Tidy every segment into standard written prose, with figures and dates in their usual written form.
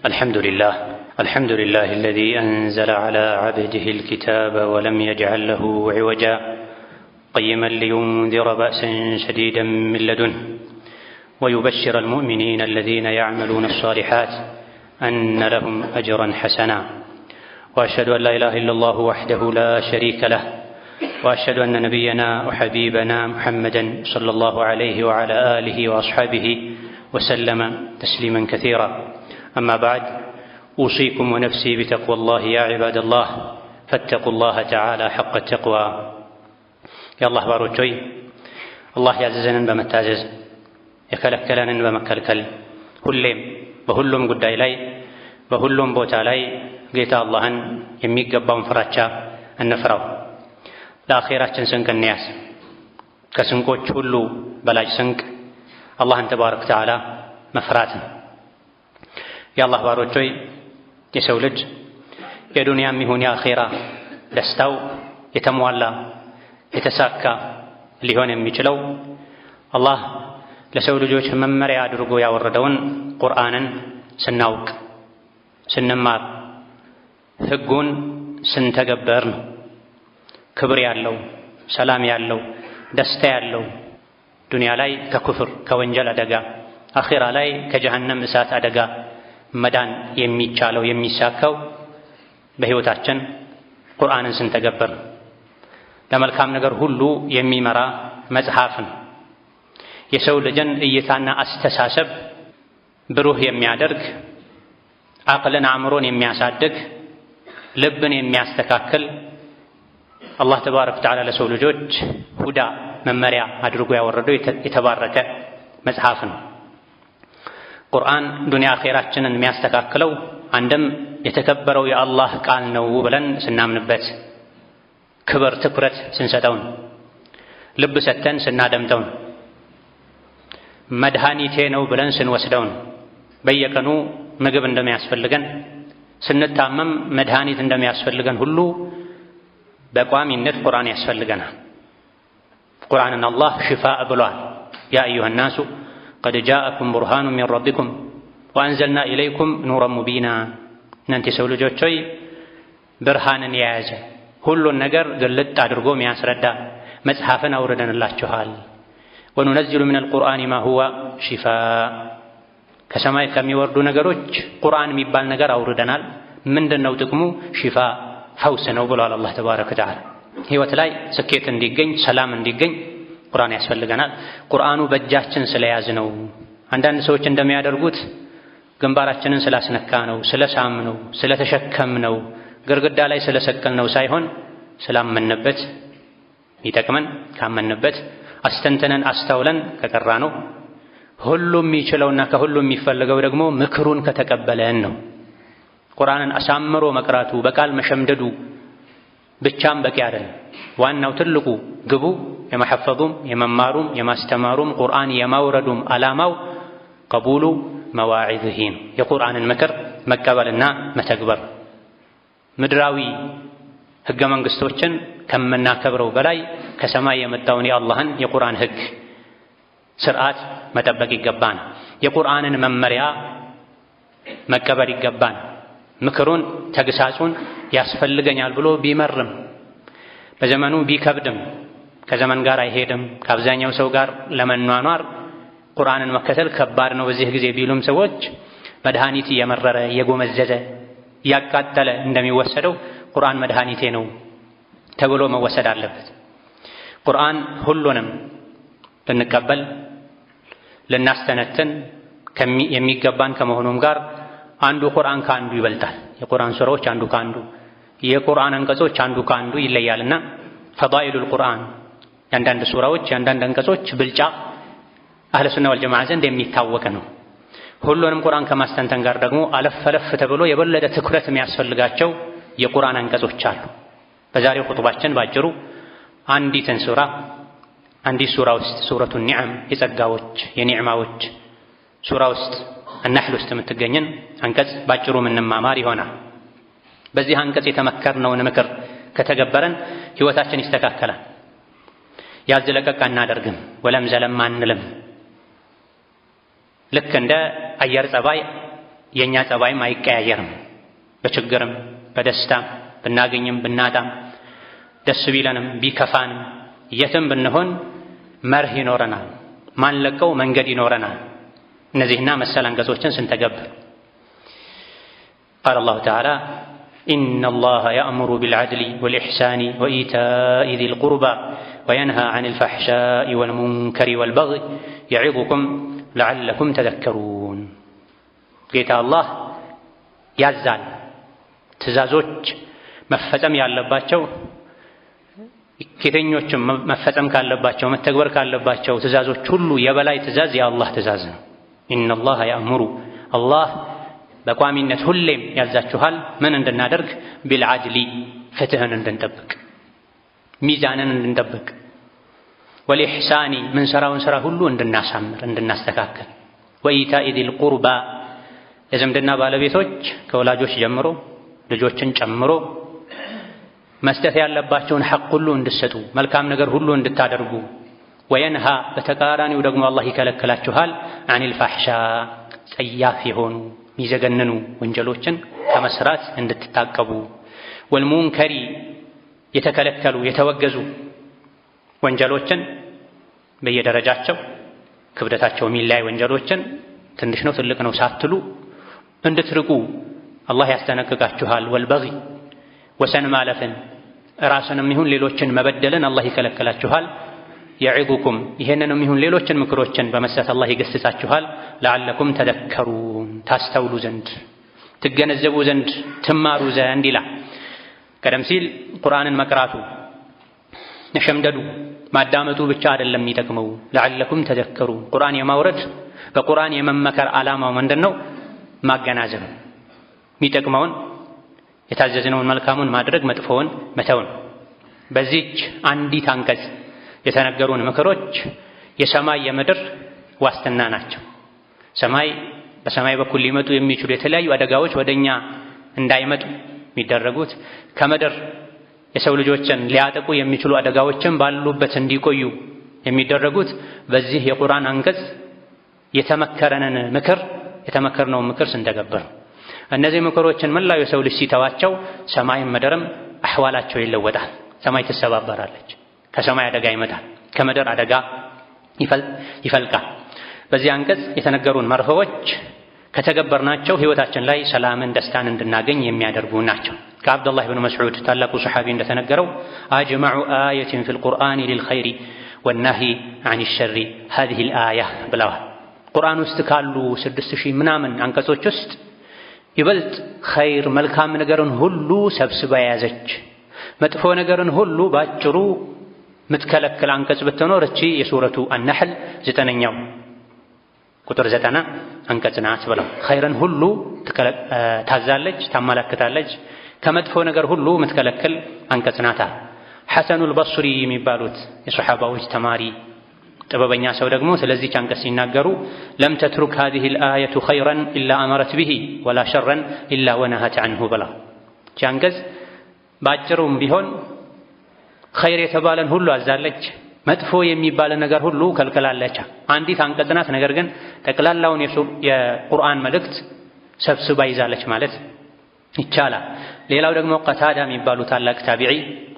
الحمد لله الذي أنزل على عبده الكتاب ولم يجعل له عوجا قيما لينذر بأسا شديدا من لدنه ويبشر المؤمنين الذين يعملون الصالحات أن لهم أجرا حسنا وأشهد أن لا إله إلا الله وحده لا شريك له وأشهد أن نبينا وحبيبنا محمدا صلى الله عليه وعلى آله وأصحابه وسلم تسليما كثيرا أما بعد أوصيكم ونفسي بتقوى الله يا عباد الله فاتقوا الله تعالى حق التقوى يا الله باروتوي الله يعززنا بمتازز يكلكلنا بمكلكل ሁሌም በሁሉም ጉዳይ ላይ በሁሉም ቦታ ላይ ጌታ አላህን የሚገባውን ፍራቻ እንፍራው። ለአኺራችን ስንቅ እንያዝ። ከስንቆች ሁሉ በላጭ ስንቅ አላህን ተባረከ ወተዓላ መፍራት ነው። የአላህ ባሮች ሆይ የሰው ልጅ የዱንያም ይሁን የአኺራ ደስታው የተሟላ የተሳካ ሊሆን የሚችለው አላህ ለሰው ልጆች መመሪያ አድርጎ ያወረደውን ቁርአንን ስናውቅ ስንማር ሕጉን ስንተገበር ነው። ክብር ያለው ሰላም ያለው ደስታ ያለው ዱንያ ላይ ከኩፍር ከወንጀል አደጋ አኺራ ላይ ከጀሃነም እሳት አደጋ መዳን የሚቻለው የሚሳካው በሕይወታችን ቁርአንን ስንተገበር ለመልካም ነገር ሁሉ የሚመራ መጽሐፍ ነው። የሰው ልጅን እይታና አስተሳሰብ ብሩህ የሚያደርግ አቅልን አእምሮን የሚያሳድግ ልብን የሚያስተካክል አላህ ተባረከ ወተዓላ ለሰው ልጆች ሁዳ መመሪያ አድርጎ ያወረደው የተባረከ መጽሐፍ ነው። ቁርአን ዱንያ አኺራችንን የሚያስተካክለው አንድም የተከበረው የአላህ ቃል ነው ብለን ስናምንበት፣ ክብር ትኩረት ስንሰጠው፣ ልብ ሰተን ስናደምጠው፣ መድኃኒቴ ነው ብለን ስንወስደው፣ በየቀኑ ምግብ እንደሚያስፈልገን ስንታመም መድኃኒት እንደሚያስፈልገን ሁሉ በቋሚነት ቁርአን ያስፈልገናል። ቁርአንን አላህ ሽፋእ ብሏል። ያ አዩሃ ናሱ ቀድ ጃአኩም ቡርሃኑ ሚን ረቢኩም ወአንዘልና ኢለይኩም ኑረን ሙቢና። እናንተ የሰው ልጆች ሆይ ብርሃንን የያዘ ሁሉን ነገር ግልጥ አድርጎ የሚያስረዳ መጽሐፍን አውርደንላችኋል። ወኑነዚሉ ሚነል ቁርአኒ ማ ሁወ ሺፋእ፣ ከሰማይ ከሚወርዱ ነገሮች ቁርአን የሚባል ነገር አውርደናል። ምንድነው ጥቅሙ? ሺፋእ ፈውስ ነው ብሏል አላህ ተባረከ ወተዓላ። ሕይወት ላይ ስኬት እንዲገኝ ሰላም እንዲገኝ ቁርአን ያስፈልገናል። ቁርአኑ በእጃችን ስለያዝ ነው። አንዳንድ ሰዎች እንደሚያደርጉት ግንባራችንን ስላስነካ ነው፣ ስለሳም ነው፣ ስለተሸከም ነው፣ ግርግዳ ላይ ስለሰቀል ነው ሳይሆን ስላመንበት ይጠቅመን ካመንበት አስተንተነን አስተውለን ከቀራ ነው። ሁሉም የሚችለውና ከሁሉም የሚፈልገው ደግሞ ምክሩን ከተቀበለን ነው። ቁርአንን አሳምሮ መቅራቱ በቃል መሸምደዱ ብቻም በቂ አይደለም። ዋናው ትልቁ ግቡ የመሐፈዙም የመማሩም የማስተማሩም ቁርአን የማውረዱም ዓላማው ቀቡሉ መዋዒዝሂ ነው። የቁርአንን ምክር መቀበልና መተግበር። ምድራዊ ሕገ መንግሥቶችን ከምናከብረው በላይ ከሰማይ የመጣውን የአላህን የቁርአን ሕግ ስርዓት መጠበቅ ይገባን። የቁርአንን መመሪያ መቀበል ይገባን። ምክሩን ተግሳጹን ያስፈልገኛል ብሎ ቢመርም በዘመኑ ቢከብድም ከዘመን ጋር አይሄድም ከአብዛኛው ሰው ጋር ለመኗኗር ቁርአንን መከተል ከባድ ነው በዚህ ጊዜ ቢሉም ሰዎች መድኃኒት እየመረረ እየጎመዘዘ እያቃጠለ እንደሚወሰደው ቁርአን መድኃኒቴ ነው ተብሎ መወሰድ አለበት። ቁርአን ሁሉንም ልንቀበል ልናስተነትን የሚገባን ከመሆኑም ጋር አንዱ ቁርአን ከአንዱ ይበልጣል። የቁርአን ሱራዎች አንዱ ከአንዱ የቁርአን አንቀጾች አንዱ ከአንዱ ይለያልና ፈዳኢሉል ቁርአን የአንዳንድ ሱራዎች የአንዳንድ አንቀጾች ብልጫ አህለ ሱና ወል ጀማዓ ዘንድ የሚታወቅ ነው። ሁሉንም ቁርአን ከማስተንተን ጋር ደግሞ አለፍ አለፍ ተብሎ የበለጠ ትኩረት የሚያስፈልጋቸው የቁርአን አንቀጾች አሉ። በዛሬው ኹጥባችን ባጭሩ አንዲትን ሱራ አንዲት ሱራ ውስጥ ሱረቱ ኒዕም የጸጋዎች የኒዕማዎች ሱራ ውስጥ አናህል ውስጥ የምትገኝን አንቀጽ ባጭሩ ምንማማር ይሆናል። በዚህ አንቀጽ የተመከርነውን ምክር ከተገበረን ሕይወታችን ይስተካከላል። ያዝለቀቅ አናደርግም፣ ወለም ዘለም አንልም። ልክ እንደ አየር ጸባይ የእኛ ጸባይም አይቀያየርም። በችግርም በደስታም ብናገኝም ብናጣም ደስ ቢለንም ቢከፋንም የትም ብንሆን መርህ ይኖረናል፣ ማንለቀው መንገድ ይኖረናል። እነዚህና መሰል አንቀጾችን ስንተገብር ቃለ አላሁ ተዓላ ኢነ አላህ የእሙሩ ቢልዐድሊ ወልኢሕሳኒ ወኢታኢ ዚል ቁርባ ወየንሃ ዐኒል ፈሕሻኢ ወልሙንከሪ ወልበግይ የዒዙኩም ለዐለኩም ተዘከሩን። ጌታ አላህ ያዛል። ትእዛዞች መፈጸም ያለባቸው ከየትኞቹም መፈጸም ካለባቸው መተግበር ካለባቸው ትእዛዞች ሁሉ የበላይ ትእዛዝ የአላህ ትእዛዝ ነው። ኢነላህ የእሙሩ አላህ በቋሚነት ሁሌም ያዛችኋል ምን እንድናደርግ? ቢልዐድሊ ፍትህን እንድንጠብቅ፣ ሚዛንን እንድንጠብቅ፣ ወልኢሕሳኒ ምንሰራውን ስራ ሁሉ እንድናሳምር እንድናስተካከል፣ ወኢታኢ ዚል ቁርባ የዝምድና ባለቤቶች ከወላጆች ጀምሮ ልጆችን ጨምሮ መስጠት ያለባቸውን ሐቅ ሁሉ እንድሰጡ መልካም ነገር ሁሉ እንድታደርጉ፣ ወየንሃ በተቃራኒው ደግሞ አላህ ይከለክላችኋል ዐኒል ፋሕሻ ጸያፍ የሆኑ የሚዘገንኑ ወንጀሎችን ከመስራት እንድትታቀቡ፣ ወልሙንከሪ የተከለከሉ የተወገዙ ወንጀሎችን በየደረጃቸው ክብደታቸው የሚለያይ ወንጀሎችን ትንሽ ነው ትልቅ ነው ሳትሉ እንድትርቁ አላህ ያስጠነቅቃችኋል። ወልበግይ ወሰን ማለፍን ራስንም ይሁን ሌሎችን መበደልን አላህ ይከለክላችኋል። የዒዙኩም ይሄንንም ይሁን ሌሎችን ምክሮችን በመስጠት አላህ ይገስጻችኋል። ለዐለኩም ተዘከሩን ታስተውሉ ዘንድ ትገነዘቡ ዘንድ ትማሩ ዘንድ ይላል። ቀደም ሲል ቁርአንን መቅራቱ መሸምደዱ ማዳመጡ ብቻ አይደለም የሚጠቅመው። ለዐለኩም ተዘከሩን ቁርአን የማውረድ በቁርአን የመመከር ዓላማው ምንድን ነው? ማገናዘብ፣ የሚጠቅመውን የታዘዝነውን መልካሙን ማድረግ መጥፎውን መተውን። በዚች አንዲት አንቀጽ የተነገሩን ምክሮች የሰማይ የምድር ዋስትና ናቸው። በሰማይ በኩል ሊመጡ የሚችሉ የተለያዩ አደጋዎች ወደኛ እንዳይመጡ የሚደረጉት ከምድር የሰው ልጆችን ሊያጠቁ የሚችሉ አደጋዎችን ባሉበት እንዲቆዩ የሚደረጉት በዚህ የቁርአን አንቀጽ የተመከርነውን ምክር ስንተገብር። እነዚህ ምክሮችን መላው የሰው ልጅ ሲተዋቸው ሰማይም ምድርም አሕዋላቸው ይለወጣል። ሰማይ ትሰባበራለች፣ ከሰማይ አደጋ ይመጣል፣ ከምድር አደጋ ይፈልቃል። በዚህ አንቀጽ የተነገሩን መርሆዎች ከተገበርናቸው ሕይወታችን ላይ ሰላምን፣ ደስታን እንድናገኝ የሚያደርጉ ናቸው። ከአብዱላህ ብን መስዑድ ታላቁ ሰሓቢ እንደተነገረው አጅመዑ አየትን ፊል ቁርአን ሊልኸይሪ ወናሂ ዐን ሸሪ ሃዚሂል አያ ብለዋል። ቁርአን ውስጥ ካሉ 6000 ምናምን አንቀጾች ውስጥ ይበልጥ ኸይር መልካም ነገርን ሁሉ ሰብስባ የያዘች መጥፎ ነገርን ሁሉ ባጭሩ ምትከለክል አንቀጽ ብትኖር እቺ የሱረቱ አነሕል 9ኛው ቁጥር 90 አንቀጽ ናት ብለው ኸይርን ሁሉ ታዛለች፣ ታመላክታለች፣ ከመጥፎ ነገር ሁሉ ምትከለክል አንቀጽ ናት። ሐሰኑል በስሪ የሚባሉት የሰሓባዎች ተማሪ ጥበበኛ ሰው ደግሞ ስለዚህ አንቀጽ ሲናገሩ ለም ተትሩክ ሃዚሂል አየቱ ኸይረን ኢላ አመረት ቢሂ ወላ ሸረን ኢላ ወነሀት ዐንሁ ብላ ይህች አንቀጽ ባጭሩም ቢሆን ኸይር የተባለን ሁሉ አዛለች፣ መጥፎ የሚባል ነገር ሁሉ ከልክላለች። አንዲት አንቀጽ ናት፣ ነገር ግን ጠቅላላውን የቁርአን መልእክት ሰብስባ ይዛለች ማለት ይቻላል። ሌላው ደግሞ ቀታዳ የሚባሉ ታላቅ ታቢዒ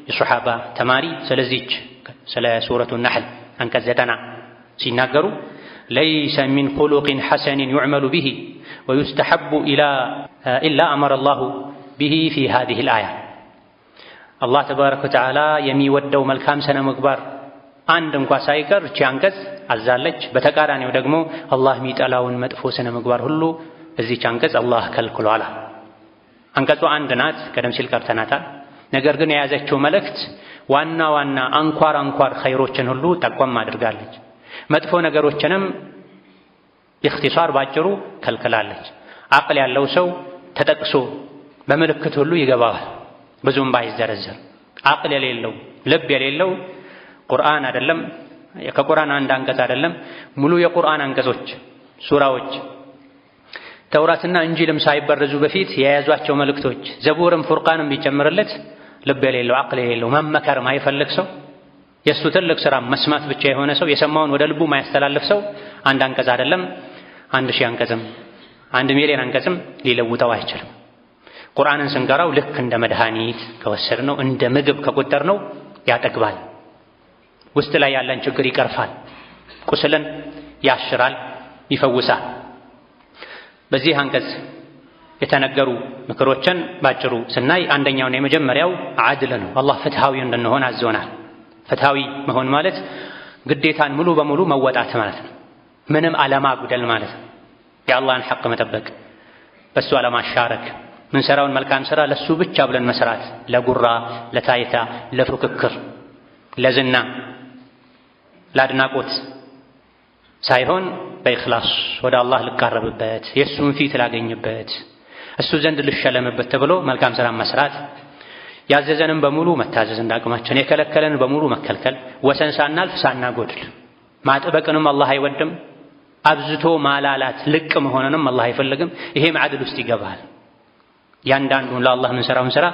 የሱሐባ ተማሪ ስለዚህች ስለ ሱረቱ ነሕል አንቀጽ 90 ሲናገሩ ለይሰ ሚን ኹሉቅን ሐሰንን ዩዕመሉ ቢሂ ወዩስተሐቡ ኢላ አመረ አላሁ ቢሂ ፊ ሃዚሂል አያ። አላህ ተባረከ ወተዓላ የሚወደው መልካም ስነ ምግባር አንድ እንኳ ሳይቀር እቺ አንቀጽ አዛለች። በተቃራኒው ደግሞ አላህ የሚጠላውን መጥፎ ስነ ምግባር ሁሉ በዚህች አንቀጽ አላህ ከልክሏል። አንቀጹ አንድ ናት፣ ቀደም ሲል ቀርተናታል። ነገር ግን የያዘችው መልእክት ዋና ዋና አንኳር ኸይሮችን ሁሉ ጠቆም አድርጋለች። መጥፎ ነገሮችንም ኢኽቲሳር ባጭሩ ከልክላለች። አቅል ያለው ሰው ተጠቅሶ በምልክት ሁሉ ይገባዋል፣ ብዙም ባይዘረዘር። አቅል የሌለው ልብ የሌለው ቁርአን አይደለም ከቁርአን አንድ አንቀጽ አይደለም ሙሉ የቁርአን አንቀጾች ሱራዎች ተውራትና እንጂልም ሳይበረዙ በፊት የያዟቸው መልእክቶች ዘቡርም ፉርቃንም ቢጨምርለት ልብ የሌለው አቅል የሌለው መመከር ማይፈልግ ሰው የእሱ ትልቅ ስራ መስማት ብቻ የሆነ ሰው የሰማውን ወደ ልቡ ማያስተላልፍ ሰው አንድ አንቀጽ አይደለም 1000 አንቀጽም 1 ሚሊዮን አንቀጽም ሊለውጠው አይችልም። ቁርአንን ስንቀራው ልክ እንደ መድኃኒት ከወሰድነው እንደ ምግብ ከቆጠርነው ያጠግባል። ውስጥ ላይ ያለን ችግር ይቀርፋል። ቁስልን ያሽራል፣ ይፈውሳል። በዚህ አንቀጽ የተነገሩ ምክሮችን ባጭሩ ስናይ አንደኛውና የመጀመሪያው ዓድል ነው። አላህ ፍትሃዊ እንድንሆን አዞናል። ፍትሃዊ መሆን ማለት ግዴታን ሙሉ በሙሉ መወጣት ማለት ነው። ምንም አለማጉደል ማለት ነው። የአላህን ሐቅ መጠበቅ፣ በሱ አለማሻረክ፣ ምንሰራውን መልካም ሥራ ለሱ ብቻ ብለን መስራት፣ ለጉራ፣ ለታይታ፣ ለፉክክር፣ ለዝና፣ ለአድናቆት ሳይሆን በኢኽላስ ወደ አላህ ልቃረብበት፣ የእሱን ፊት ላገኝበት፣ እሱ ዘንድ ልሸለምበት ተብሎ መልካም ሥራ መስራት፣ ያዘዘንን በሙሉ መታዘዝ እንዳቅማችን፣ የከለከለን በሙሉ መከልከል፣ ወሰን ሳናልፍ ሳናጎድል። ማጥበቅንም አላህ አይወድም፣ አብዝቶ ማላላት ልቅ መሆንንም አላህ አይፈልግም። ይሄም ዓድል ውስጥ ይገባል። ያንዳንዱን ለአላህ ምንሰራውን ሥራ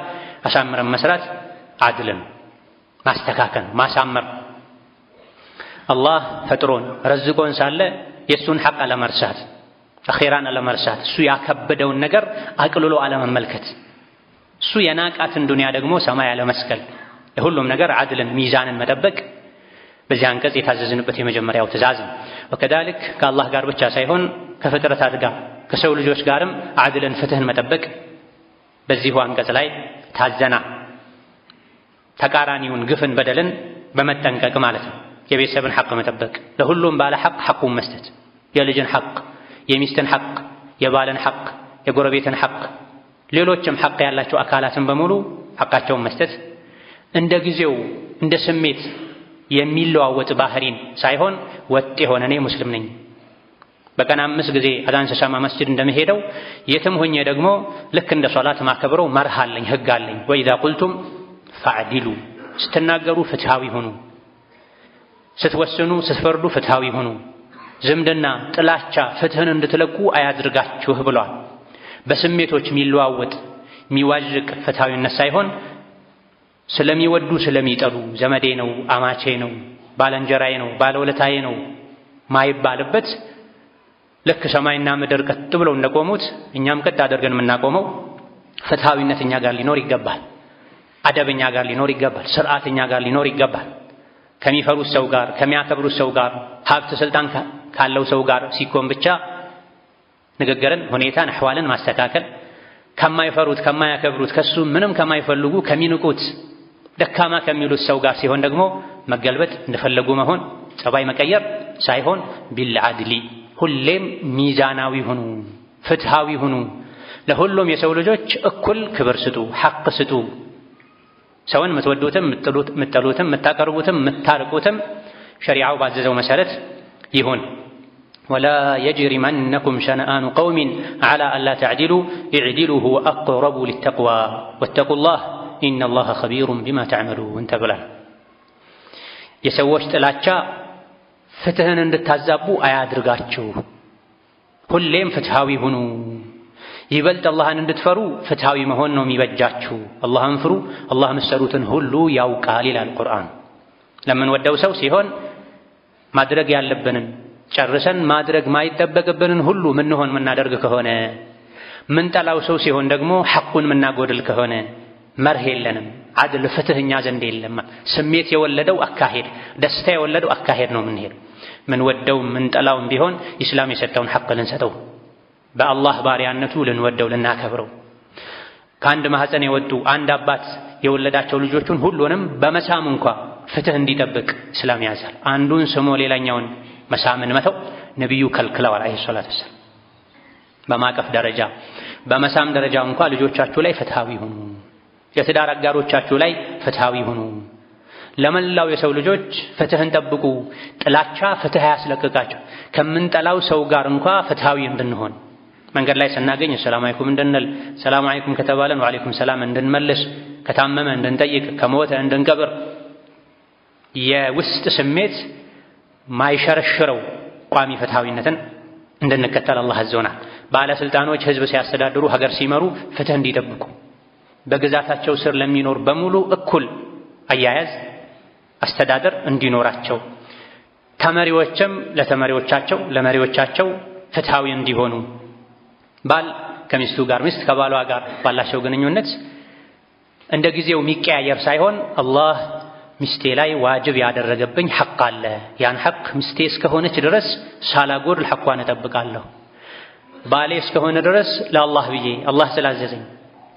አሳምረን መስራት ዓድል ነው፣ ማስተካከል፣ ማሳመር። አላህ ፈጥሮን ረዝቆን ሳለ የእሱን ሐቅ አለመርሳት፣ አኼራን አለመርሳት፣ እሱ ያከበደውን ነገር አቅልሎ አለመመልከት፣ እሱ የናቃትን ዱንያ ደግሞ ሰማይ አለመስቀል፣ የሁሉም ነገር ዓድልን ሚዛንን መጠበቅ በዚህ አንቀጽ የታዘዝንበት የመጀመሪያው ትእዛዝ ነው። ወከዛሊክ ከአላህ ጋር ብቻ ሳይሆን ከፍጥረታት ጋር ከሰው ልጆች ጋርም ዓድልን ፍትህን መጠበቅ በዚሁ አንቀጽ ላይ ታዘና። ተቃራኒውን ግፍን፣ በደልን በመጠንቀቅ ማለት ነው። የቤተሰብን ሐቅ መጠበቅ፣ ለሁሉም ባለ ሐቅ ሐቁን መስጠት፣ የልጅን ሐቅ፣ የሚስትን ሐቅ፣ የባልን ሐቅ፣ የጎረቤትን ሐቅ፣ ሌሎችም ሐቅ ያላቸው አካላትን በሙሉ ሐቃቸውን መስጠት፣ እንደ ጊዜው እንደ ስሜት የሚለዋወጥ ባህሪን ሳይሆን ወጥ የሆነ እኔ ሙስሊም ነኝ በቀን 5 ጊዜ አዛን ስሰማ መስጂድ እንደምሄደው የትም ሆኜ ደግሞ ልክ እንደ ሶላት ማከብረው መርህ አለኝ፣ ህግ አለኝ። ወኢዛ ቁልቱም ፈዕዲሉ፣ ስትናገሩ ፍትሃዊ ሁኑ፣ ስትወስኑ ስትፈርዱ ፍትሃዊ ሁኑ። ዝምድና፣ ጥላቻ፣ ፍትህን እንድትለቁ አያድርጋችሁ ብሏል። በስሜቶች የሚለዋወጥ የሚዋዥቅ ፍትሃዊነት ሳይሆን ስለሚወዱ ስለሚጠሉ፣ ዘመዴ ነው፣ አማቼ ነው፣ ባለንጀራዬ ነው፣ ባለውለታዬ ነው ማይባልበት ልክ ሰማይና ምድር ቀጥ ብለው እንደቆሙት እኛም ቀጥ አድርገን የምናቆመው ፍትሃዊነት እኛ ጋር ሊኖር ይገባል። አደብ እኛ ጋር ሊኖር ይገባል። ስርዓት እኛ ጋር ሊኖር ይገባል። ከሚፈሩት ሰው ጋር፣ ከሚያከብሩት ሰው ጋር፣ ሀብት ስልጣን ካለው ሰው ጋር ሲኮን ብቻ ንግግርን፣ ሁኔታን፣ አህዋልን ማስተካከል፣ ከማይፈሩት ከማያከብሩት ከሱ ምንም ከማይፈልጉ ከሚንቁት ደካማ ከሚሉት ሰው ጋር ሲሆን ደግሞ መገልበጥ፣ እንደፈለጉ መሆን፣ ጸባይ መቀየር ሳይሆን ቢልዓድሊ ሁሌም ሚዛናዊ ሁኑ፣ ፍትሃዊ ሁኑ። ለሁሉም የሰው ልጆች እኩል ክብር ስጡ፣ ሐቅ ስጡ። ሰውን የምትወዱትም የምትጠሉትም የምታቀርቡትም የምታርቁትም ሸሪዓው ባዘዘው መሰረት ይሁን። ወላ የጅሪመነኩም ሸነአኑ ቀውሚን ዐላ አላ ተዕዲሉ ኢዕዲሉ ሁወ አቅረቡ ሊተቅዋ ወተቁላህ ኢነላሃ ኸቢሩን ቢማ ተዕመሉን ተብሏል። የሰዎች ጥላቻ ፍትህን እንድታዛቡ አያድርጋችሁ። ሁሌም ፍትሃዊ ሁኑ። ይበልጥ አላህን እንድትፈሩ ፍትሃዊ መሆን ነው የሚበጃችሁ። አላህን ፍሩ፣ አላህ የምትሰሩትን ሁሉ ያውቃል ይላል ቁርአን። ለምንወደው ሰው ሲሆን ማድረግ ያለብንን ጨርሰን ማድረግ ማይጠበቅብንን ሁሉ ምንሆን ምናደርግ ከሆነ፣ ምንጠላው ሰው ሲሆን ደግሞ ሐቁን ምናጎድል ከሆነ መርህ የለንም። ዓድል ፍትህ እኛ ዘንድ የለም። ስሜት የወለደው አካሄድ፣ ደስታ የወለደው አካሄድ ነው የምንሄደው። ምንወደው ምንጠላውም ቢሆን ኢስላም የሰጠውን ሐቅ ልንሰጠው፣ በአላህ ባሪያነቱ ልንወደው ልናከብረው። ከአንድ ማህፀን የወጡ አንድ አባት የወለዳቸው ልጆቹን ሁሉንም በመሳም እንኳ ፍትህ እንዲጠብቅ ኢስላም ያዛል። አንዱን ስሞ ሌላኛውን መሳምን መተው ነቢዩ ከልክለዋል አለይሂ ሰላቱ ወሰላም። በማቀፍ ደረጃ በመሳም ደረጃ እንኳ ልጆቻችሁ ላይ ፍትሃዊ ሁኑ። የትዳር አጋሮቻችሁ ላይ ፍትሃዊ ሁኑ። ለመላው የሰው ልጆች ፍትህን ጠብቁ። ጥላቻ ፍትህ ያስለቅቃቸው። ከምንጠላው ሰው ጋር እንኳ ፍትሃዊ እንድንሆን፣ መንገድ ላይ ስናገኝ ሰላም አለይኩም እንድንል፣ ሰላም አለይኩም ከተባለን ወአለይኩም ሰላም እንድንመልስ፣ ከታመመ እንድንጠይቅ፣ ከሞተ እንድንቀብር፣ የውስጥ ስሜት ማይሸረሽረው ቋሚ ፍትሃዊነትን እንድንከተል አላህ አዘውናል። ባለስልጣኖች ህዝብ ሲያስተዳድሩ፣ ሀገር ሲመሩ ፍትህ እንዲጠብቁ፣ በግዛታቸው ስር ለሚኖር በሙሉ እኩል አያያዝ አስተዳደር እንዲኖራቸው፣ ተመሪዎችም ለተመሪዎቻቸው ለመሪዎቻቸው ፍትሃዊ እንዲሆኑ፣ ባል ከሚስቱ ጋር፣ ሚስት ከባሏ ጋር ባላቸው ግንኙነት እንደ ጊዜው የሚቀያየር ሳይሆን አላህ ሚስቴ ላይ ዋጅብ ያደረገብኝ ሐቅ አለ፣ ያን ሐቅ ሚስቴ እስከሆነች ድረስ ሳላጎድል ሐቋን እጠብቃለሁ፣ ባሌ እስከሆነ ድረስ ለአላህ ብዬ አላህ ስላዘዘኝ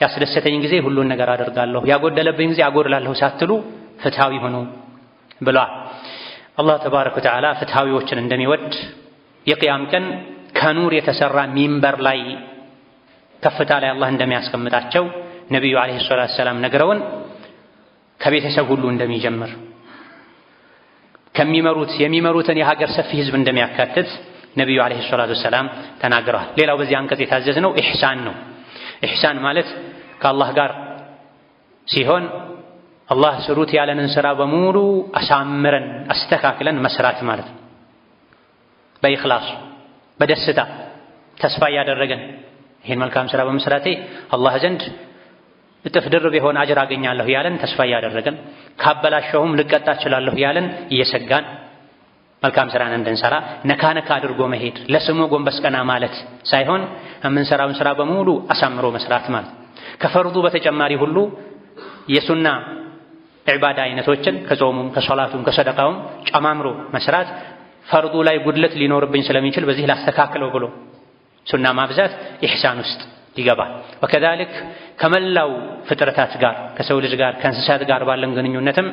ያስደሰተኝ ጊዜ ሁሉን ነገር አደርጋለሁ፣ ያጎደለብኝ ጊዜ አጎድላለሁ ሳትሉ ፍትሃዊ ሆኑ ብሏል። አላህ ተባረከ ወተዓላ ፍትሃዊዎችን እንደሚወድ የቅያም ቀን ከኑር የተሰራ ሚንበር ላይ ከፍታ ላይ አላህ እንደሚያስቀምጣቸው ነቢዩ ዓለይሂ ሰላቱ ወሰላም ነግረውን ከቤተሰብ ሁሉ እንደሚጀምር የሚመሩትን የሀገር ሰፊ ህዝብ እንደሚያካትት ነቢዩ ዓለይሂ ሰላቱ ወሰላም ተናግረዋል። ሌላው በዚህ አንቀጽ የታዘዝነው ኢሕሳን ነው። ኢሕሳን ማለት ከአላህ ጋር ሲሆን አላህ ስሩት ያለንን ስራ በሙሉ አሳምረን አስተካክለን መስራት ማለት ነው። በኢኽላስ በደስታ ተስፋ እያደረገን ይህን መልካም ስራ በመስራቴ አላህ ዘንድ እጥፍ ድርብ የሆነ አጅር አገኛለሁ ያለን ተስፋ እያደረገን፣ ካበላሸሁም ልቀጣ እችላለሁ ያለን እየሰጋን መልካም ስራን እንድንሰራ ነካ ነካ አድርጎ መሄድ፣ ለስሙ ጎንበስ ቀና ማለት ሳይሆን የምንሰራውን ስራ በሙሉ አሳምሮ መስራት ማለት። ከፈርዱ በተጨማሪ ሁሉ የሱና ዒባዳ አይነቶችን ከጾሙም ከሶላቱም ከሰደቃውም ጨማምሮ መስራት ፈርዱ ላይ ጉድለት ሊኖርብኝ ስለሚችል በዚህ ላስተካክለው ብሎ ሱና ማብዛት ኢሕሳን ውስጥ ይገባል። ወከዛሊክ ከመላው ፍጥረታት ጋር ከሰው ልጅ ጋር ከእንስሳት ጋር ባለን ግንኙነትም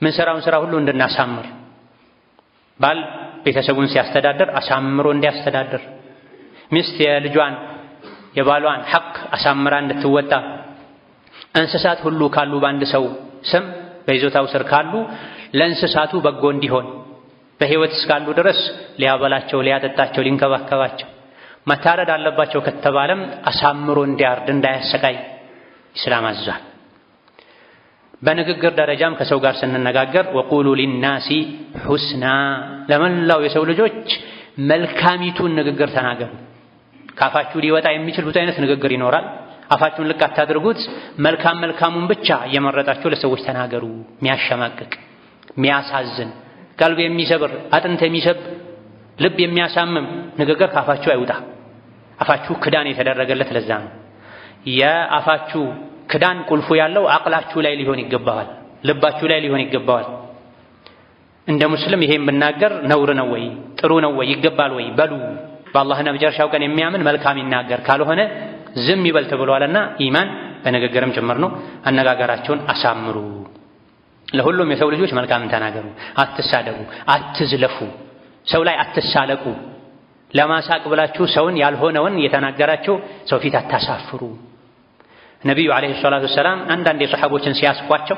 ምንሰራውን ስራ ሁሉ እንድናሳምር፣ ባል ቤተሰቡን ሲያስተዳድር አሳምሮ እንዲያስተዳድር፣ ሚስት የባሏን ሐቅ አሳምራ እንድትወጣ፣ እንስሳት ሁሉ ካሉ በአንድ ሰው ስም በይዞታው ስር ካሉ ለእንስሳቱ በጎ እንዲሆን በህይወት እስካሉ ድረስ ሊያበላቸው፣ ሊያጠጣቸው፣ ሊንከባከባቸው፣ መታረድ አለባቸው ከተባለም አሳምሮ እንዲያርድ እንዳያሰቃይ ኢስላም አዟል። በንግግር ደረጃም ከሰው ጋር ስንነጋገር ወቁሉ ሊናሲ ሑስና፣ ለመላው የሰው ልጆች መልካሚቱን ንግግር ተናገሩ። ካፋችሁ ሊወጣ የሚችል ብዙ አይነት ንግግር ይኖራል። አፋችሁን ልክ አታድርጉት። መልካሙን ብቻ እየመረጣችሁ ለሰዎች ተናገሩ። የሚያሸማቅቅ፣ የሚያሳዝን፣ ቀልብ የሚሰብር፣ አጥንት የሚሰብ፣ ልብ የሚያሳምም ንግግር ካፋችሁ አይውጣ። አፋችሁ ክዳን የተደረገለት ለዛ ነው። የአፋችሁ ክዳን ቁልፉ ያለው አቅላችሁ ላይ ሊሆን ይገባዋል፣ ልባችሁ ላይ ሊሆን ይገባዋል። እንደ ሙስሊም ይሄን ብናገር ነውር ነው ወይ ጥሩ ነው ወይ ይገባል ወይ በሉ። በአላህና በመጨረሻው ቀን የሚያምን መልካም ይናገር፣ ካልሆነ ዝም ይበል ተብሏልና ኢማን በንግግርም ጭምር ነው። አነጋገራቸውን አሳምሩ። ለሁሉም የሰው ልጆች መልካምን ተናገሩ። አትሳደቡ፣ አትዝለፉ፣ ሰው ላይ አትሳለቁ። ለማሳቅ ብላችሁ ሰውን ያልሆነውን የተናገራችሁ ሰው ፊት አታሳፍሩ። ነቢዩ ዓለይሂ ሰላቱ ወሰላም አንዳንድ የሰሐቦችን ሲያስቋቸው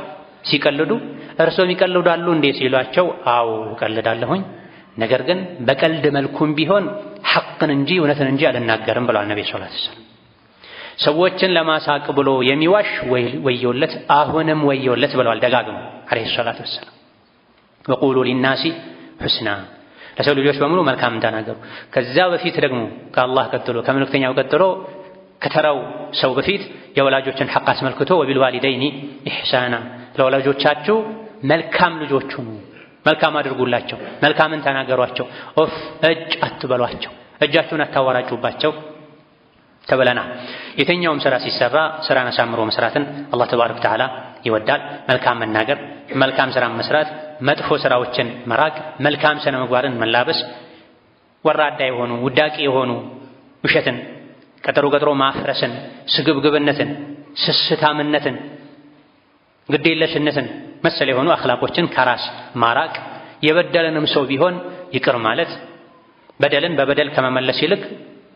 ሲቀልዱ እርሶም ይቀልዳሉ እንዴ ሲሏቸው፣ አዎ እቀልዳለሁኝ፣ ነገር ግን በቀልድ መልኩም ቢሆን ሐቅን እንጂ እውነትን እንጂ አልናገርም ብለዋል ነብዩ ሰለላሁ ዐለይሂ ወሰለም። ሰዎችን ለማሳቅ ብሎ የሚዋሽ ወዮለት፣ አሁንም ወዮለት ብለዋል ደጋግመው ዓለይሂ ሰላቱ ወሰላም። ወቁሉ ሊናሲ ሑስና፣ ለሰው ልጆች በሙሉ መልካም ተናገሩ። ከዛ በፊት ደግሞ ከአላህ ቀጥሎ ከመልእክተኛው ቀጥሎ ከተራው ሰው በፊት የወላጆችን ሐቅ አስመልክቶ ወቢልዋሊደይኒ ኢሕሳና፣ ለወላጆቻችሁ መልካም ልጆች ሁኑ፣ መልካም አድርጉላቸው፣ መልካምን ተናገሯቸው፣ ኦፍ እጅ አትበሏቸው፣ እጃችሁን አታወራጩባቸው ተብለናል። የትኛውም ስራ ሲሰራ ስራን አሳምሮ መስራትን አላህ ተባረከ ወተዓላ ይወዳል። መልካም መናገር፣ መልካም ስራን መስራት፣ መጥፎ ስራዎችን መራቅ፣ መልካም ስነ ምግባርን መላበስ፣ ወራዳ የሆኑ ውዳቂ የሆኑ ውሸትን፣ ቀጠሮ ማፍረስን፣ ስግብግብነትን፣ ስስታምነትን፣ ግዴለሽነትን መሰል የሆኑ አኽላቆችን ከራስ ማራቅ፣ የበደለንም ሰው ቢሆን ይቅር ማለት፣ በደልን በበደል ከመመለስ ይልቅ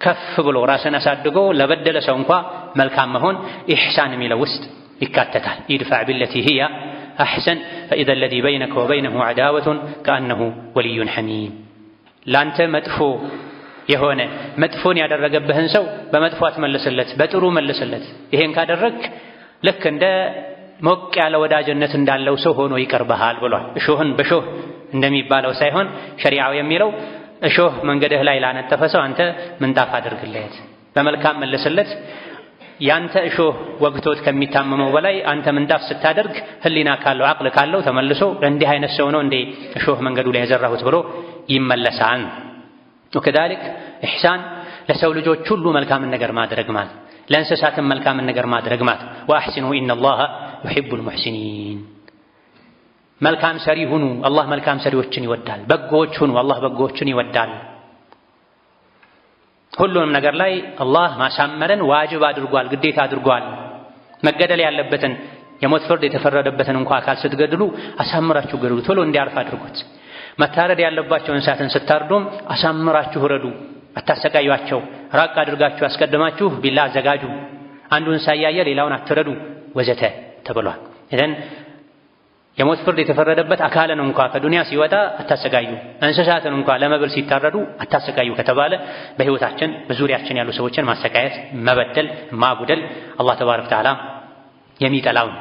ከፍ ብሎ ራስን አሳድጎ ለበደለ ሰው እንኳ መልካም መሆን ኢሕሳን የሚለው ውስጥ ይካተታል። ኢድፋዕ ቢለቲ ሂየ አሕሰን ፈኢዘ አለዚ በይነከ ወበይነሁ ዐዳወቱን ከአነሁ ወልዩን ሐሚም። ላንተ መጥፎ የሆነ መጥፎን ያደረገብህን ሰው በመጥፎ አትመልስለት፣ በጥሩ መልስለት። ይሄን ካደረግክ ልክ እንደ ሞቅ ያለ ወዳጅነት እንዳለው ሰው ሆኖ ይቀርብሃል ብሏል። እሾህን በሾህ እንደሚባለው ሳይሆን ሸሪዓው የሚለው እሾህ መንገድህ ላይ ላነጠፈ ሰው አንተ ምንጣፍ አድርግለት፣ በመልካም መልስለት። ያንተ እሾህ ወግቶት ከሚታመመው በላይ አንተ ምንጣፍ ስታደርግ ህሊና ካለው አቅል ካለው ተመልሶ እንዲህ አይነት ሰው ነው እንዴ እሾህ መንገዱ ላይ ያዘራሁት ብሎ ይመለሳል። ወከዛሊክ ኢሕሳን ለሰው ልጆች ሁሉ መልካምን ነገር ማድረግ ማለት፣ ለእንስሳትም መልካምን ነገር ማድረግ ማለት። ወአሕሲኑ ኢነላሃ ዩሒቡል ሙሕሲኒን። መልካም ሰሪ ሁኑ፣ አላህ መልካም ሰሪዎችን ይወዳል። በጎዎች ሁኑ፣ አላህ በጎዎችን ይወዳል። ሁሉንም ነገር ላይ አላህ ማሳመርን ዋጅብ አድርጓል፣ ግዴታ አድርጓል። መገደል ያለበትን የሞት ፍርድ የተፈረደበትን እንኳ አካል ስትገድሉ አሳምራችሁ ገድሉ፣ ቶሎ እንዲያርፍ አድርጉት። መታረድ ያለባቸው እንስሳትን ስታርዱም አሳምራችሁ ረዱ፣ አታሰቃዩአቸው። ራቅ አድርጋችሁ አስቀድማችሁ ቢላ አዘጋጁ። አንዱን ሳያየ ሌላውን አትረዱ ወዘተ ተብሏል። ኢዘን የሞት ፍርድ የተፈረደበት አካልን እንኳ ከዱንያ ሲወጣ አታሰቃዩ፣ እንስሳትን እንኳ ለመብል ሲታረዱ አታሰቃዩ ከተባለ በህይወታችን በዙሪያችን ያሉ ሰዎችን ማሰቃየት፣ መበደል፣ ማጉደል አላህ ተባረከ ወተዓላ የሚጠላውን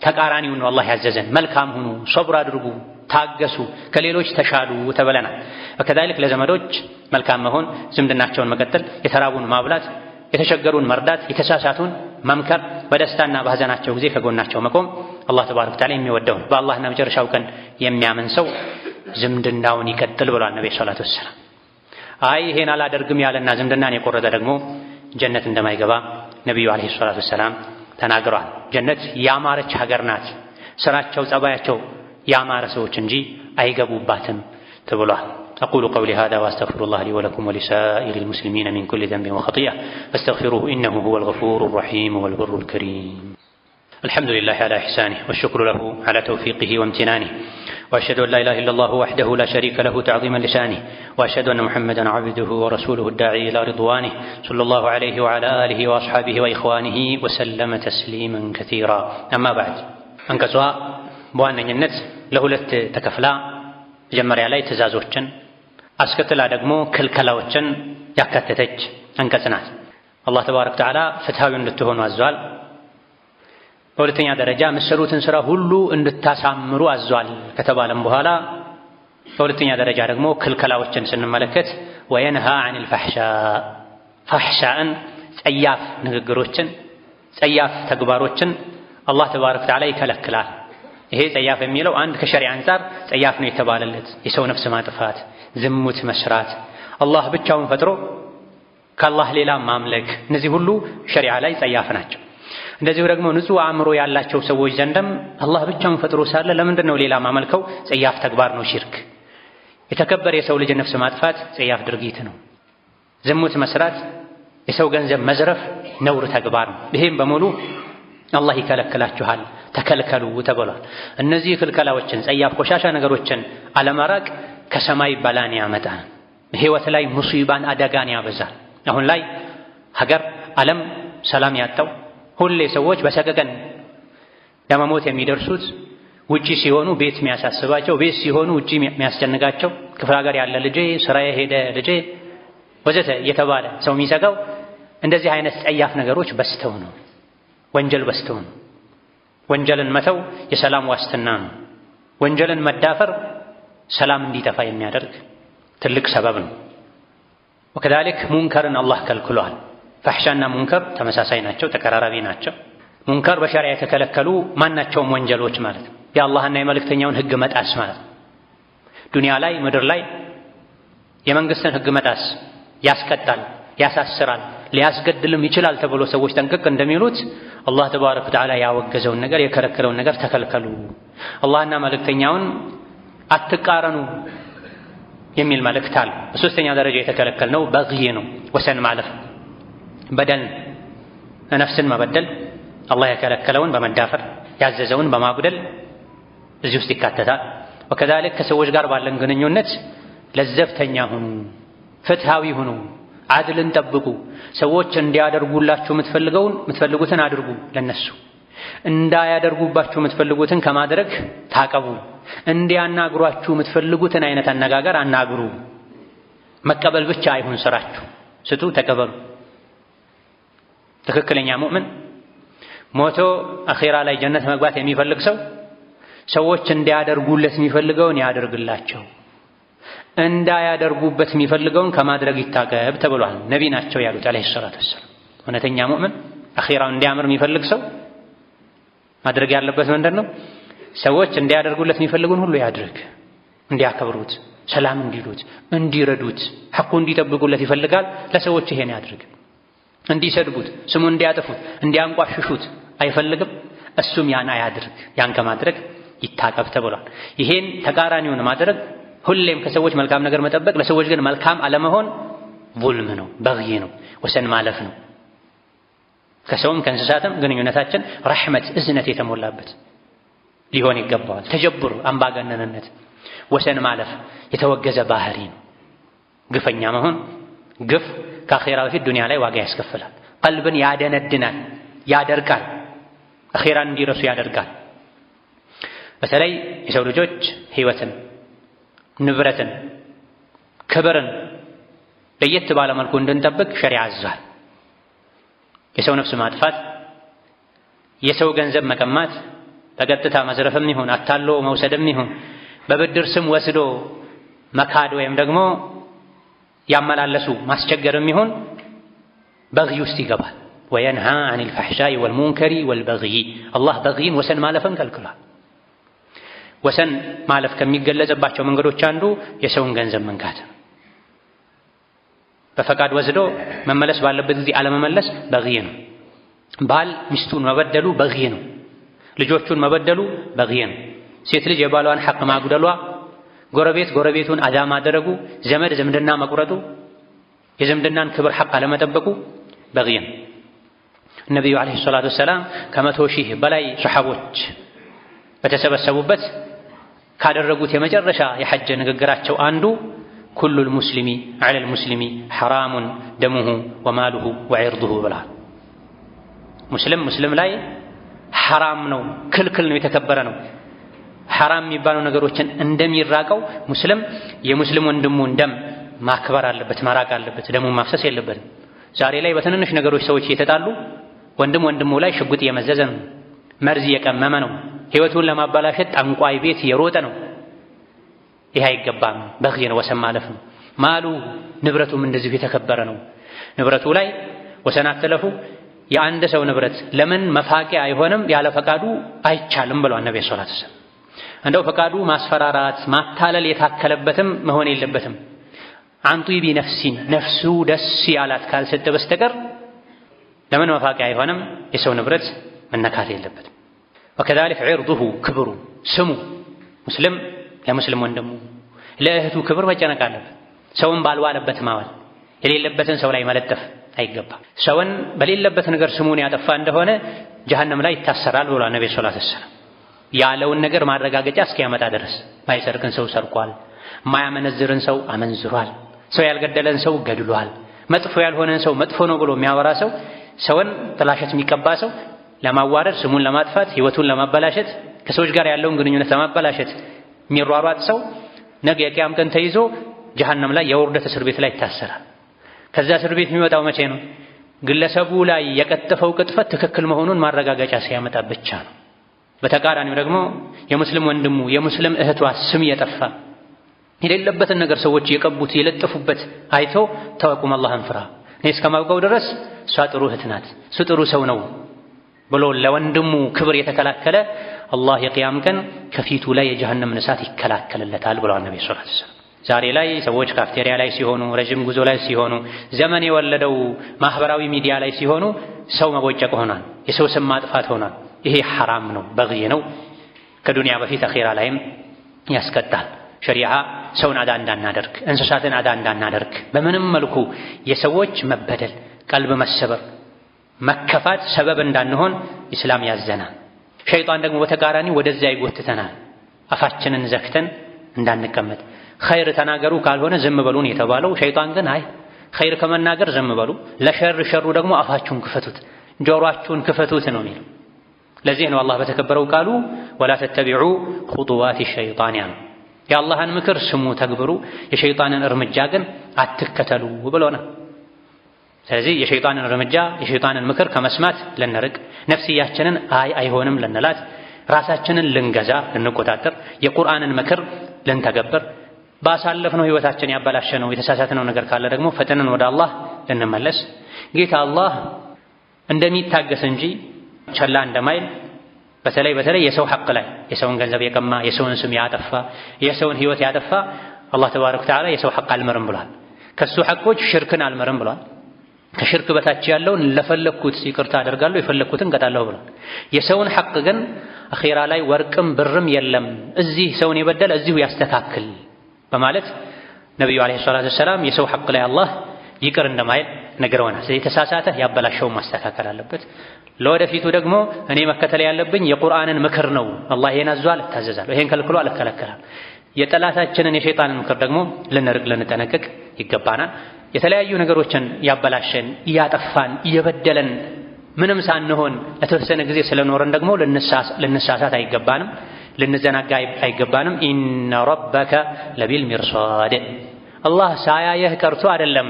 ተቃራኒውን ነው አላህ ያዘዘን። መልካም ሁኑ፣ ሶብር አድርጉ፣ ታገሱ፣ ከሌሎች ተሻሉ ተብለናል። ወከዛሊክ ለዘመዶች መልካም መሆን፣ ዝምድናቸውን መቀጠል፣ የተራቡን ማብላት፣ የተቸገሩን መርዳት፣ የተሳሳቱን መምከር፣ በደስታና በሐዘናቸው ጊዜ ከጎናቸው መቆም አላህ ተባረከ ወተዓላ የሚወደው ነው። በአላህና መጨረሻው ቀን የሚያምን ሰው ዝምድናውን ይቀጥል ብሏል ነብዩ ሰለላሁ ዐለይሂ ወሰለም። አይ ይሄን አላደርግም ያለና ዝምድናን የቆረጠ ደግሞ ጀነት እንደማይገባ ነብዩ ዐለይሂ ሰላቱ ወሰላም ተናግረዋል። ጀነት ያማረች ሀገር ናት፣ ስራቸው ጸባያቸው ያማረ ሰዎች እንጂ አይገቡባትም ተብሏል። أقول قولي هذا وأستغفر الله لي ولكم ولسائر المسلمين من كل ذنب وخطيئة فاستغفروه إنه هو الغفور الرحيم والبر الكريم. الحمد لله على إحسانه والشكر له على توفيقه وامتنانه، وأشهد أن لا إله إلا الله وحده لا شريك له تعظيما لشانه، وأشهد أن محمدا عبده ورسوله الداعي إلى رضوانه صلى الله عليه وعلى آله وأصحابه وإخوانه وسلم تسليما كثيرا. أما بعد أنكسوا بوانينت لهلت تكفلا መጀመሪያ ላይ ትእዛዞችን አስከትላ ደግሞ ክልከላዎችን ያካተተች አንቀጽ ናት። አላህ ተባረከ ወተዓላ ፍትሃዊ እንድትሆኑ አዟል። በሁለተኛ ደረጃ የምትሰሩትን ስራ ሁሉ እንድታሳምሩ አዟል ከተባለም በኋላ በሁለተኛ ደረጃ ደግሞ ክልከላዎችን ስንመለከት ወየንሃ ዐኒል ፋሕሻእን ጸያፍ ንግግሮችን፣ ጸያፍ ተግባሮችን አላህ ተባረከ ወተዓላ ይከለክላል። ይሄ ጸያፍ የሚለው አንድ ከሸሪዓ አንፃር ጸያፍ ነው የተባለለት የሰው ነፍስ ማጥፋት፣ ዝሙት መስራት፣ አላህ ብቻውን ፈጥሮ ከአላህ ሌላ ማምለክ፣ እነዚህ ሁሉ ሸሪዓ ላይ ጸያፍ ናቸው። እንደዚሁ ደግሞ ንጹህ አእምሮ ያላቸው ሰዎች ዘንድም አላህ ብቻውን ፈጥሮ ሳለ ለምንድን ነው ሌላ ማመልከው? ጸያፍ ተግባር ነው፣ ሽርክ። የተከበረ የሰው ልጅ ነፍስ ማጥፋት ጸያፍ ድርጊት ነው። ዝሙት መስራት፣ የሰው ገንዘብ መዝረፍ ነውር ተግባር ነው። ይሄም በሙሉ አላህ ይከለክላችኋል፣ ተከልከሉ ተብሏል። እነዚህ ክልከላዎችን ጸያፍ ቆሻሻ ነገሮችን አለማራቅ ከሰማይ በላን ያመጣል፣ ህይወት ላይ ሙሲባን አደጋን ያበዛል። አሁን ላይ ሀገር ዓለም ሰላም ያጣው ሁሌ ሰዎች በሰቀቀን ለመሞት የሚደርሱት ውጪ ሲሆኑ ቤት የሚያሳስባቸው፣ ቤት ሲሆኑ ውጪ የሚያስጨንቃቸው፣ ክፍለ ሀገር ያለ ልጄ፣ ስራ የሄደ ልጄ ወዘተ እየተባለ ሰው የሚሰጋው እንደዚህ አይነት ጸያፍ ነገሮች በስተው ነው። ወንጀል በስተው ነው። ወንጀልን መተው የሰላም ዋስትና ነው። ወንጀልን መዳፈር ሰላም እንዲጠፋ የሚያደርግ ትልቅ ሰበብ ነው። ወከዛሊክ ሙንከርን አላህ ከልክሏል። ፋሕሻና ሙንከር ተመሳሳይ ናቸው፣ ተቀራራቢ ናቸው። ሙንከር በሸሪዓ የተከለከሉ ማናቸውም ወንጀሎች ማለት ነው። የአላህና የመልእክተኛውን ህግ መጣስ ማለት ነው። ዱንያ ላይ ምድር ላይ የመንግስትን ህግ መጣስ ያስቀጣል፣ ያሳስራል፣ ሊያስገድልም ይችላል ተብሎ ሰዎች ጠንቅቅ እንደሚሉት አላህ ተባረከ ወተዓላ ያወገዘውን ነገር የከለከለውን ነገር ተከልከሉ፣ አላህና መልእክተኛውን አትቃረኑ የሚል መልእክት አለ። በሶስተኛ ደረጃ የተከለከልነው በግይ ነው፣ ወሰን ማለፍ፣ በደል፣ ነፍስን መበደል፣ አላህ የከለከለውን በመዳፈር ያዘዘውን በማጉደል እዚህ ውስጥ ይካተታል። ወከዛሊክ ከሰዎች ጋር ባለን ግንኙነት ለዘብተኛ ሁኑ፣ ፍትሃዊ ሁኑ፣ አድልን ጠብቁ። ሰዎች እንዲያደርጉላችሁ የምትፈልጉትን አድርጉ፣ ለነሱ እንዳያደርጉባችሁ የምትፈልጉትን ከማድረግ ታቀቡ። እንዲያናግሯችሁ የምትፈልጉትን አይነት አነጋገር አናግሩ። መቀበል ብቻ አይሁን ስራችሁ፣ ስጡ፣ ተቀበሉ። ትክክለኛ ሙእምን ሞቶ አኺራ ላይ ጀነት መግባት የሚፈልግ ሰው ሰዎች እንዲያደርጉለት የሚፈልገውን ያደርግላቸው፣ እንዳያደርጉበት የሚፈልገውን ከማድረግ ይታቀብ ተብሏል። ነቢ ናቸው ያሉት አለይሂ ሰላቱ ወሰላም። እውነተኛ ሙእምን አኺራው እንዲያምር የሚፈልግ ሰው ማድረግ ያለበት ምንድን ነው? ሰዎች እንዲያደርጉለት የሚፈልጉን ሁሉ ያድርግ፣ እንዲያከብሩት፣ ሰላም እንዲሉት እንዲረዱት ሐቁ እንዲጠብቁለት ይፈልጋል። ለሰዎች ይሄን ያድርግ። እንዲሰድቡት፣ ስሙ እንዲያጠፉት፣ እንዲያንቋሽሹት አይፈልግም። እሱም ያን አያድርግ። ያን ከማድረግ ይታቀብ ተብሏል። ይሄን ተቃራኒውን ማድረግ ሁሌም ከሰዎች መልካም ነገር መጠበቅ፣ ለሰዎች ግን መልካም አለመሆን ዙልም ነው፣ በግይ ነው፣ ወሰን ማለፍ ነው። ከሰውም ከእንስሳትም ግንኙነታችን ረሕመት፣ እዝነት የተሞላበት ሊሆን ይገባዋል። ተጀብር፣ አምባገነንነት፣ ወሰን ማለፍ የተወገዘ ባህሪ ነው። ግፈኛ መሆን ግፍ ከአኼራ በፊት ዱንያ ላይ ዋጋ ያስከፍላል። ቀልብን ያደነድናል፣ ያደርቃል፣ አኼራን እንዲረሱ ያደርጋል። በተለይ የሰው ልጆች ሕይወትን፣ ንብረትን፣ ክብርን ለየት ባለ መልኩ እንድንጠብቅ ሸሪዓ አዟል። የሰው ነፍስ ማጥፋት፣ የሰው ገንዘብ መቀማት፣ በቀጥታ መዝረፍም ይሁን አታሎ መውሰድም ይሁን በብድር ስም ወስዶ መካድ ወይም ደግሞ ያመላለሱ ማስቸገርም ይሁን በግይ ውስጥ ይገባል። ወየንሃ ዐኒል ፈሕሻኢ ወልሙንከሪ ወልበግይ አላህ በግይን ወሰን ማለፍን ከልክሏል። ወሰን ማለፍ ከሚገለጽባቸው መንገዶች አንዱ የሰውን ገንዘብ መንካት ነው። በፈቃድ ወስዶ መመለስ ባለበት ጊዜ አለመመለስ በግይ ነው። ባል ሚስቱን መበደሉ በግይ ነው። ልጆቹን መበደሉ በግይ ነው። ሴት ልጅ የባሏን ሐቅ ማጉደሏ፣ ጎረቤት ጎረቤቱን አዛ ማድረጉ፣ ዘመድ ዝምድና መቁረጡ፣ የዝምድናን ክብር ሐቅ አለመጠበቁ በግይ ነው። ነቢዩ ዓለይሂ ሰላቱ ወሰላም ከ100,000 በላይ ሰሐቦች በተሰበሰቡበት ካደረጉት የመጨረሻ የሐጅ ንግግራቸው አንዱ ኩሉል ሙስሊሚ ዐለል ሙስሊሚ ሐራሙን ደሙሁ ወማሉሁ ወዒርዱሁ ብለዋል። ሙስሊም ላይ ሐራም ነው፣ ክልክል ነው፣ የተከበረ ነው። ሐራም የሚባሉ ነገሮችን እንደሚራቀው ሙስሊም የሙስሊም ወንድሙን ደም ማክበር አለበት፣ ማራቅ አለበት፣ ደሙን ማፍሰስ የለበትም። ዛሬ ላይ በትንንሽ ነገሮች ሰዎች እየተጣሉ ወንድሙ ላይ ሽጉጥ እየመዘዘ ነው፣ መርዝ እየቀመመ ነው፣ ሕይወቱን ለማበላሸት ጠንቋይ ቤት እየሮጠ ነው። ይህ አይገባም፣ በግይ ነው፣ ወሰን ማለፍ ነው። ማሉ ንብረቱም እንደዚሁ የተከበረ ነው። ንብረቱ ላይ ወሰን አትለፉ። የአንድ ሰው ንብረት ለምን መፋቂያ አይሆንም? ያለ ፈቃዱ አይቻልም ብሏል ነብዩ ሰለላሁ ዐለይሂ ወሰለም። እንደው ፈቃዱ ማስፈራራት ማታለል የታከለበትም መሆን የለበትም። አንቱ ቢነፍሲን ነፍሱ ደስ ያላት ካልሰጠ በስተቀር ለምን መፋቂያ አይሆንም? የሰው ንብረት መነካት የለበትም። ወከዛሊክ ዒርዱሁ ክብሩ፣ ስሙ ሙስሊም ለሙስሊም ወንድሙ ለእህቱ ክብር መጨነቅ አለበት። ሰውን ባልዋለበት ማዋል፣ የሌለበትን ሰው ላይ መለጠፍ አይገባም። ሰውን በሌለበት ነገር ስሙን ያጠፋ እንደሆነ ጀሀነም ላይ ይታሰራል ብሏል ነብዩ ሰለላሁ ዐለይሂ ወሰለም። ያለውን ነገር ማረጋገጫ እስኪያመጣ ድረስ ማይሰርቅን ሰው ሰርቋል፣ ማያመነዝርን ሰው አመንዝሯል፣ ሰው ያልገደለን ሰው ገድሏል፣ መጥፎ ያልሆነን ሰው መጥፎ ነው ብሎ የሚያወራ ሰው፣ ሰውን ጥላሸት የሚቀባ ሰው ለማዋረድ፣ ስሙን ለማጥፋት፣ ህይወቱን ለማበላሸት፣ ከሰዎች ጋር ያለውን ግንኙነት ለማበላሸት የሚሯሯጥ ሰው ነገ የቂያም ቀን ተይዞ ጀሀነም ላይ የውርደት እስር ቤት ላይ ይታሰራል። ከዛ እስር ቤት የሚወጣው መቼ ነው? ግለሰቡ ላይ የቀጠፈው ቅጥፈት ትክክል መሆኑን ማረጋገጫ ሲያመጣ ብቻ ነው። በተቃራኒው ደግሞ የሙስሊም ወንድሙ የሙስሊም እህቷ ስም የጠፋ የሌለበትን ነገር ሰዎች የቀቡት የለጠፉበት አይቶ ተወቁም አላህን ፍራ፣ እኔ እስከማውቀው ድረስ እሷ ጥሩ እህት ናት፣ እሱ ጥሩ ሰው ነው ብሎ ለወንድሙ ክብር የተከላከለ አላህ የቂያም ቀን ከፊቱ ላይ የጀሀነምን እሳት ይከላከልለታል ብለዋል ነብዩ ሰለላሁ ዐለይሂ ወሰለም። ዛሬ ላይ ሰዎች ካፍቴሪያ ላይ ሲሆኑ፣ ረጅም ጉዞ ላይ ሲሆኑ፣ ዘመን የወለደው ማህበራዊ ሚዲያ ላይ ሲሆኑ ሰው መቦጨቅ ሆኗል፣ የሰው ስም ማጥፋት ሆኗል። ይሄ ሐራም ነው፣ በግይ ነው። ከዱንያ በፊት አኺራ ላይም ያስቀጣል። ሸሪዓ ሰውን አዳ እንዳናደርግ፣ እንስሳትን አዳ እንዳናደርግ፣ በምንም መልኩ የሰዎች መበደል፣ ቀልብ መሰበር፣ መከፋት ሰበብ እንዳንሆን ኢስላም ያዘናል። ሸይጣን ደግሞ በተቃራኒ ወደዚያ ይጎትተናል። አፋችንን ዘግተን እንዳንቀመጥ ኸይር ተናገሩ ካልሆነ ዝም በሉን የተባለው፣ ሸይጣን ግን አይ ኸይር ከመናገር ዝም በሉ፣ ለሸሩ ደግሞ አፋችሁን ክፈቱት፣ ጆሮአችሁን ክፈቱት ነው የሚለው። ለዚህ ነው አላህ በተከበረው ቃሉ ወላ ተተቢዑ ኹጡዋት ሸይጣን ያለው። የአላህን ምክር ስሙ ተግብሩ፣ የሸይጣንን እርምጃ ግን አትከተሉ ብሎናል። ስለዚህ የሸይጣንን እርምጃ የሸይጣንን ምክር ከመስማት ልንርቅ፣ ነፍስያችንን አይሆንም ልንላት፣ ራሳችንን ልንገዛ ልንቆጣጠር፣ የቁርአንን ምክር ልንተገብር፣ ባሳለፍነው ህይወታችን ያበላሸነው የተሳሳትነው ነገር ካለ ደግሞ ፈጥነን ወደ አላህ ልንመለስ፣ ጌታ አላህ እንደሚታገስ እንጂ ቸላ እንደማይል፣ በተለይ የሰው ሐቅ ላይ የሰውን ገንዘብ የቀማ፣ የሰውን ስም ያጠፋ፣ የሰውን ህይወት ያጠፋ አላህ ተባረከ ወተዓላ የሰው ሐቅ አልመረም ብሏል። ከሱ ሐቆች ሽርክን አልመረም ብሏል። ከሽርክ በታች ያለውን ለፈለኩት ይቅርታ አደርጋለሁ የፈለኩትን ቀጣለሁ ብሏል። የሰውን ሐቅ ግን አኺራ ላይ ወርቅም ብርም የለም፣ እዚህ ሰውን የበደለ እዚሁ ያስተካክል በማለት ነብዩ አለይሂ ሰላቱ ወሰላም የሰው ሐቅ ላይ አላህ ይቅር እንደማይል ነግረውናል። የተሳሳተ ያበላሸውን ማስተካከል አለበት። ለወደፊቱ ደግሞ እኔ መከተል ያለብኝ የቁርአንን ምክር ነው። አላህ ይሄን አዟል፣ እታዘዛለሁ፣ ይሄን ከልክሏል፣ እከለከላለሁ። የጠላታችንን የሸይጣንን ምክር ደግሞ ልንርቅ ልንጠነቀቅ ይገባናል። የተለያዩ ነገሮችን ያበላሸን እያጠፋን እየበደለን ምንም ሳንሆን ለተወሰነ ጊዜ ስለኖረን ደግሞ ልንሳሳት አይገባንም፣ ልንዘናጋ አይገባንም። ኢነ ረበከ ለቢል ሚርሳድ አላህ ሳያየህ ቀርቶ አይደለም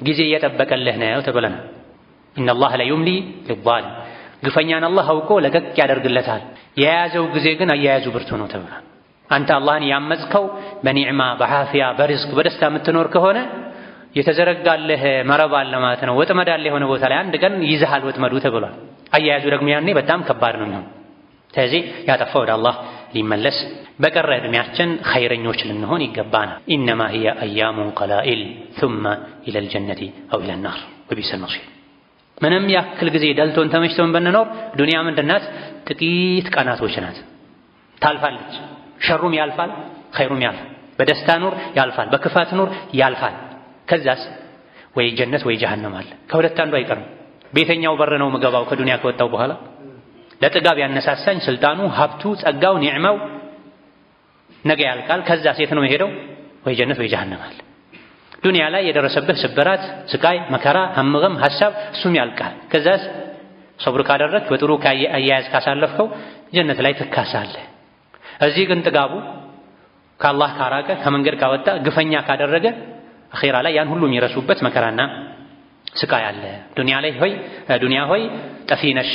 ጊዜ እየጠበቀልህ ነው ተብለናል። ኢነላህ ለዩምሊ ሊዛሊም ግፈኛን አላህ አውቆ ለቀቅ ያደርግለታል፣ የያዘው ጊዜ ግን አያያዙ ብርቱ ነው ተብሏል። አንተ አላህን ያመጽከው በኒዕማ በዓፊያ በሪዝቅ በደስታ የምትኖር ከሆነ የተዘረጋለህ መረብ አለ ማለት ነው። ወጥመድ አለ የሆነ ቦታ ላይ አንድ ቀን ይዘሃል ወጥመዱ ተብሏል። አያያዙ ደግሞ ያኔ በጣም ከባድ ነው የሚሆነው። ስለዚህ ያጠፋ ወደ አላህ ሊመለስ በቀረ ዕድሜያችን ኸይረኞች ልንሆን ይገባናል። ኢነማ ሂየ አያሙን ቀላኢል ثم ኢለ ልጀነቲ አው ኢለ ናር ወቢሰል መሲር። ምንም ያክል ጊዜ ደልቶን ተመችቶን ብንኖር ዱንያ ምንድን ናት? ጥቂት ቀናቶች ናት፣ ታልፋለች። ሸሩም ያልፋል፣ ኸይሩም ያልፋል። በደስታ ኑር ያልፋል፣ በክፋት ኑር ያልፋል። ከዛስ ወይ ጀነት ወይ ጀሃነም አለ። ከሁለት አንዱ አይቀርም። ቤተኛው በር ነው ምገባው ከዱንያ ከወጣው በኋላ ለጥጋብ ያነሳሳኝ ስልጣኑ፣ ሀብቱ፣ ጸጋው፣ ኒዕማው ነገ ያልቃል። ከዛስ የት ነው የሄደው? ወይ ጀነት ወይ ጀሃነም አለ። ዱንያ ላይ የደረሰብህ ስብራት፣ ስቃይ፣ መከራ፣ ሀምገም፣ ሐሳብ እሱም ያልቃል። ከዛስ ሰብር ካደረግክ በጥሩ አያያዝ ካሳለፍከው ጀነት ላይ ትካሳለህ። እዚህ ግን ጥጋቡ ከአላህ ካራቀ ከመንገድ ካወጣ ግፈኛ ካደረገ አኺራ ላይ ያን ሁሉ የሚረሱበት መከራና ስቃይ አለ። ዱንያ ሆይ ጠፊ ነሽ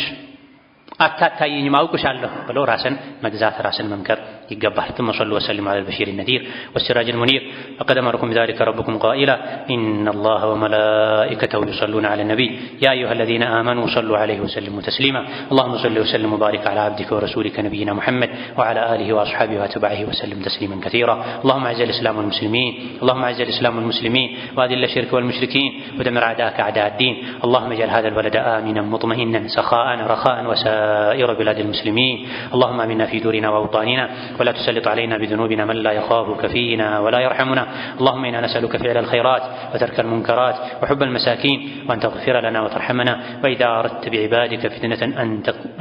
አታታይኝም አውቅሻለሁ ብሎ ራስን መግዛት ራስን መምከር ይገባል። ثم صلوا وسلموا على البشير النذير والسراج المنير لقد أمركم بذلك ربكم قائلا إن الله وملائكته يصلون على النبي يا أيها الذين آمنوا صلوا عليه وسلموا تسليما اللهم صل وسلم وبارك على عبدك ورسولك نبينا محمد وعلى آله وأصحابه وأتباعه وسلم تسليما كثيرا اللهم أعز الإسلام والمسلمين اللهم أعز الإسلام والمسلمين وأذل الشرك والمشركين ودمر أعداءك أعداء الدين اللهم اجعل هذا البلد آمنا مطمئنا سخاء رخاء وسائر بلاد المسلمين اللهم آمنا في دورنا وأوطاننا ولا تسلط علينا بذنوبنا من لا يخافك فينا ولا يرحمنا اللهم إنا نسألك فعل الخيرات وترك المنكرات وحب المساكين وأن تغفر لنا وترحمنا وإذا أردت بعبادك فتنة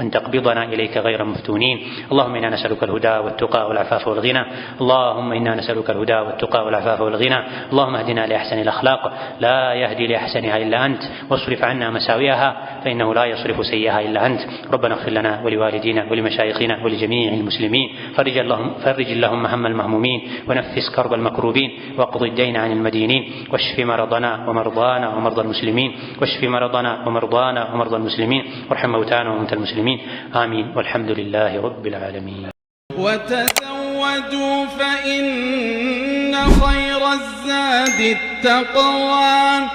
أن تقبضنا إليك غير مفتونين اللهم إنا نسألك الهدى والتقى والعفاف والغنى اللهم إنا نسألك الهدى والتقى والعفاف والغنى اللهم اهدنا لأحسن الأخلاق لا يهدي لأحسنها إلا أنت واصرف عنا مساوئها فإنه لا يصرف سيئها إلا أنت ربنا اغفر لنا ولوالدينا ولمشايخنا ولجميع المسلمين فرج اللهم هم المهمومين ونفس كرب المكروبين واقض الدين عن المدينين واشف مرضنا ومرضانا ومرضى المسلمين واشف مرضنا ومرضانا ومرضى المسلمين وارحم موتانا وموتى المسلمين آمين والحمد لله رب العالمين. وتزودوا فإن خير الزاد التقوى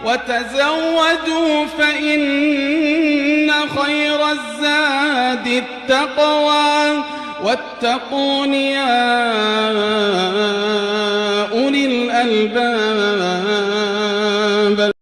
وتزودوا فإن خير الزاد التقوى واتقون يا أولي الألباب